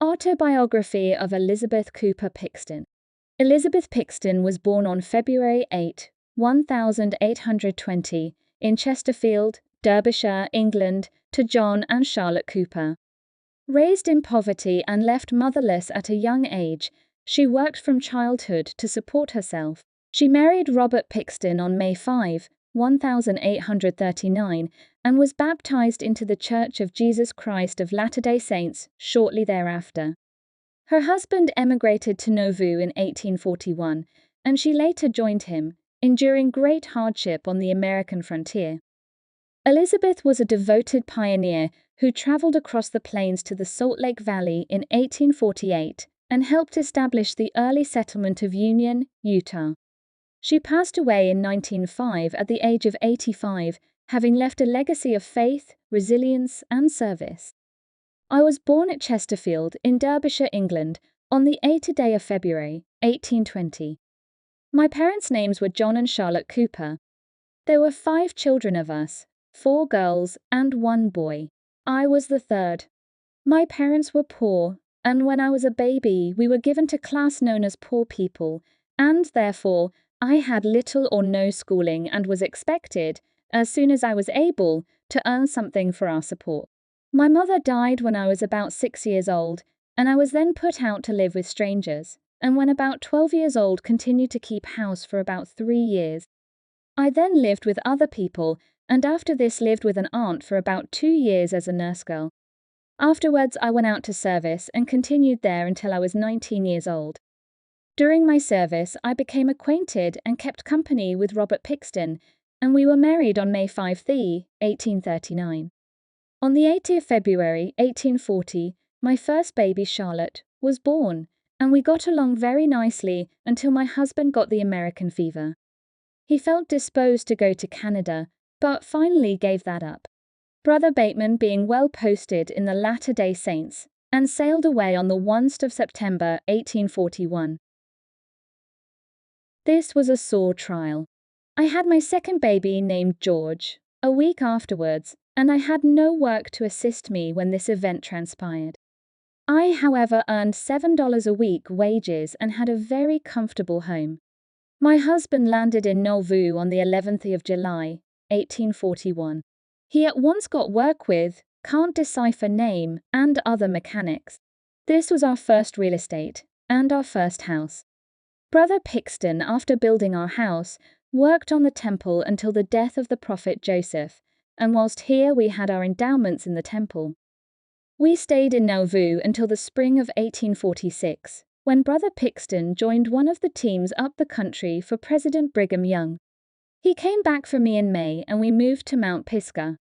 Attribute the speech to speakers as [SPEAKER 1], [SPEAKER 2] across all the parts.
[SPEAKER 1] Autobiography of Elizabeth Cooper Pixton. Elizabeth Pixton was born on February 8, 1820, in Chesterfield, Derbyshire, England, to John and Charlotte Cooper. Raised in poverty and left motherless at a young age, she worked from childhood to support herself. She married Robert Pixton on May 5, 1839, and was baptized into the Church of Jesus Christ of Latter-day Saints shortly thereafter. Her husband emigrated to Nauvoo in 1841, and she later joined him, enduring great hardship on the American frontier. Elizabeth was a devoted pioneer who traveled across the plains to the Salt Lake Valley in 1848 and helped establish the early settlement of Union, Utah. She passed away in 1905 at the age of 85, having left a legacy of faith, resilience, and service. I was born at Chesterfield in Derbyshire, England, on the 8th day of February, 1820. My parents' names were John and Charlotte Cooper. There were 5 children of us, 4 girls and 1 boy. I was the third. My parents were poor, and when I was a baby, we were given to a class known as poor people, and therefore, I had little or no schooling and was expected, as soon as I was able, to earn something for our support. My mother died when I was about 6 years old, and I was then put out to live with strangers, and when about 12 years old continued to keep house for about 3 years. I then lived with other people, and after this lived with an aunt for about 2 years as a nurse girl. Afterwards I went out to service and continued there until I was 19 years old. During my service, I became acquainted and kept company with Robert Pixton, and we were married on May 5, 1839. On the 8th of February, 1840, my first baby, Charlotte, was born, and we got along very nicely until my husband got the American fever. He felt disposed to go to Canada, but finally gave that up. Brother Bateman being well posted in the Latter-day Saints, and sailed away on the 1st of September, 1841. This was a sore trial. I had my second baby named George a week afterwards, and I had no work to assist me when this event transpired. I, however, earned $7 a week wages and had a very comfortable home. My husband landed in Nauvoo on the 11th of July, 1841. He at once got work with, can't decipher name, and other mechanics. This was our first real estate, and our first house. Brother Pixton, after building our house, worked on the temple until the death of the prophet Joseph, and whilst here we had our endowments in the temple. We stayed in Nauvoo until the spring of 1846, when Brother Pixton joined one of the teams up the country for President Brigham Young. He came back for me in May and we moved to Mount Pisgah.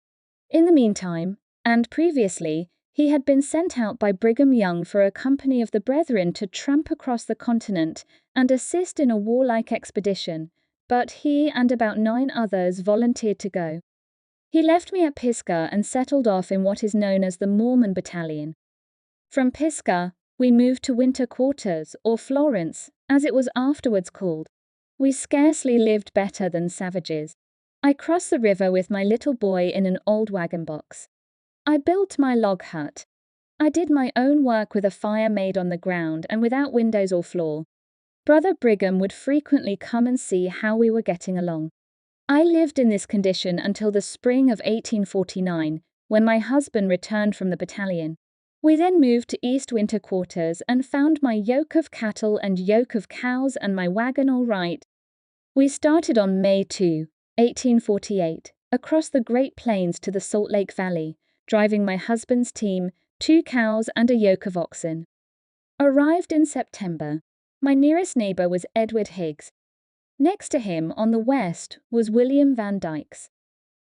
[SPEAKER 1] In the meantime, and previously, he had been sent out by Brigham Young for a company of the Brethren to tramp across the continent and assist in a warlike expedition, but he and about 9 others volunteered to go. He left me at Pisgah and settled off in what is known as the Mormon Battalion. From Pisgah, we moved to winter quarters, or Florence, as it was afterwards called. We scarcely lived better than savages. I crossed the river with my little boy in an old wagon box. I built my log hut. I did my own work with a fire made on the ground and without windows or floor. Brother Brigham would frequently come and see how we were getting along. I lived in this condition until the spring of 1849, when my husband returned from the battalion. We then moved to East Winter Quarters and found my yoke of cattle and yoke of cows and my wagon all right. We started on May 2, 1848, across the Great Plains to the Salt Lake Valley, driving my husband's team, 2 cows and a yoke of oxen. Arrived in September. My nearest neighbor was Edward Higgs. Next to him on the west was William Van Dykes.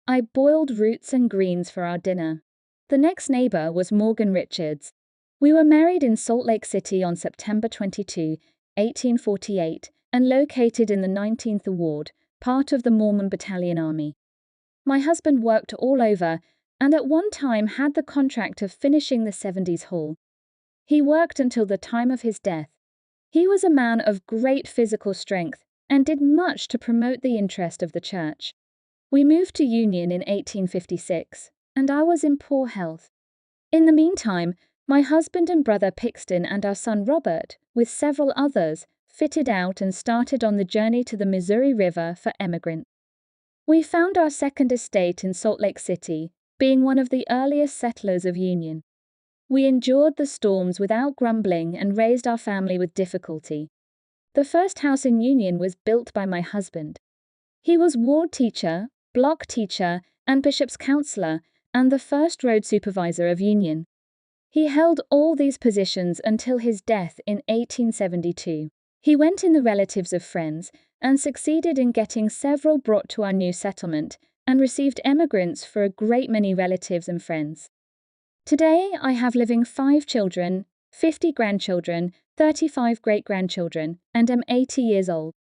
[SPEAKER 1] I boiled roots and greens for our dinner. The next neighbor was Morgan Richards. We were married in Salt Lake City on September 22, 1848, and located in the 19th Ward, part of the Mormon Battalion Army. My husband worked all over, and at one time had the contract of finishing the 70s Hall. He worked until the time of his death. He was a man of great physical strength, and did much to promote the interest of the church. We moved to Union in 1856, and I was in poor health. In the meantime, My husband and brother Pixton and our son Robert, with several others, fitted out and started on the journey to the Missouri River for emigrants. We found our second estate in Salt Lake City, being one of the earliest settlers of Union. We endured the storms without grumbling and raised our family with difficulty. The first house in Union was built by my husband. He was ward teacher, block teacher, and bishop's counselor, and the first road supervisor of Union. He held all these positions until his death in 1872. He went in the relatives of friends and succeeded in getting several brought to our new settlement and received emigrants for a great many relatives and friends. Today, I have living 5 children, 50 grandchildren, 35 great-grandchildren, and am 80 years old.